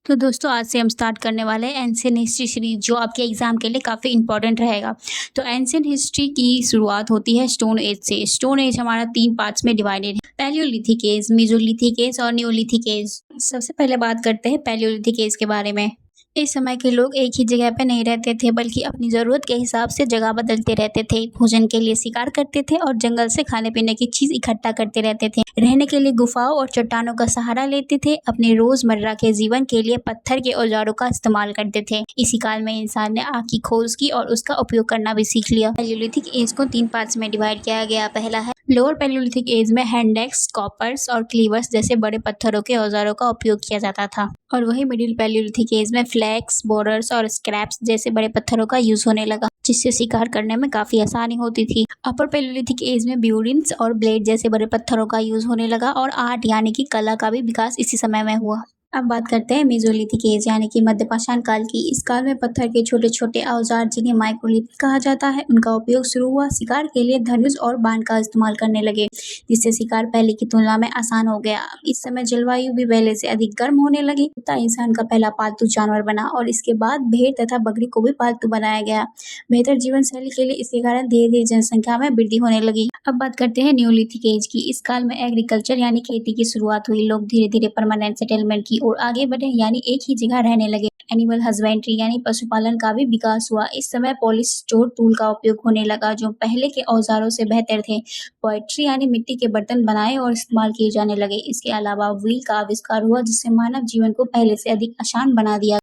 तो दोस्तों आज से हम स्टार्ट करने वाले हैं एंशिएंट हिस्ट्री सीरीज जो आपके एग्जाम के लिए काफ़ी इंपॉर्टेंट रहेगा। तो एंशिएंट हिस्ट्री की शुरुआत होती है स्टोन एज से। स्टोन एज हमारा 3 पार्ट्स में डिवाइडेड है, पैलियोलिथिक एज, मेसोलिथिक एज और नियोलिथिक एज। सबसे पहले बात करते हैं पैलियोलिथिक एज के बारे में। इस समय के लोग एक ही जगह पे नहीं रहते थे, बल्कि अपनी ज़रूरत के हिसाब से जगह बदलते रहते थे। भोजन के लिए शिकार करते थे और जंगल से खाने पीने की चीज़ इकट्ठा करते रहते थे। रहने के लिए गुफाओं और चट्टानों का सहारा लेते थे। अपने रोज़मर्रा के जीवन के लिए पत्थर के औजारों का इस्तेमाल करते थे। इसी काल में इंसान ने आग की खोज की और उसका उपयोग करना भी सीख लिया। पैलियोलिथिक एज को 3 पार्ट्स में डिवाइड किया गया। पहला है लोअर पैलियोलिथिक एज में हैंड एक्स, कॉपर्स और क्लीवर्स जैसे बड़े पत्थरों के औजारों का उपयोग किया जाता था। और वही मिडिल पैलियोलिथिक एज में फ्लैक्स, बोरर्स और स्क्रैप्स जैसे बड़े पत्थरों का यूज होने लगा, जिससे शिकार करने में काफी आसानी होती थी। अपर पैलियोलिथिक एज में ब्यूरिन्स और ब्लेड जैसे बड़े पत्थरों का यूज होने लगा और आर्ट यानी कि कला का भी विकास इसी समय में हुआ। अब बात करते हैं मेसोलिथिक एज यानी कि मध्यपाषाण काल की। इस काल में पत्थर के छोटे छोटे औजार जिन्हें माइक्रोलिथ कहा जाता है, उनका उपयोग शुरू हुआ। शिकार के लिए धनुष और बाण का इस्तेमाल करने लगे, जिससे शिकार पहले की तुलना में आसान हो गया। इस समय जलवायु भी पहले से अधिक गर्म होने लगी। कुत्ता इंसान का पहला पालतू जानवर बना और इसके बाद भेड़ तथा बकरी को भी पालतू बनाया गया। बेहतर जीवन शैली के लिए इसके कारण धीरे धीरे जनसंख्या में वृद्धि होने लगी। अब बात करते हैं न्यूलिथिक एज की। इस काल में एग्रीकल्चर यानी खेती की शुरुआत हुई। लोग धीरे धीरे परमानेंट सेटलमेंट की ओर आगे बढ़े, यानी एक ही जगह रहने लगे। एनिमल हस्बेंड्री यानी पशुपालन का भी विकास हुआ। इस समय पॉलिश स्टोर टूल का उपयोग होने लगा, जो पहले के औजारों से बेहतर थे। पोएट्री यानी मिट्टी के बर्तन बनाए और इस्तेमाल किए जाने लगे। इसके अलावा व्हील का आविष्कार हुआ, जिससे मानव जीवन को पहले से अधिक आसान बना दिया।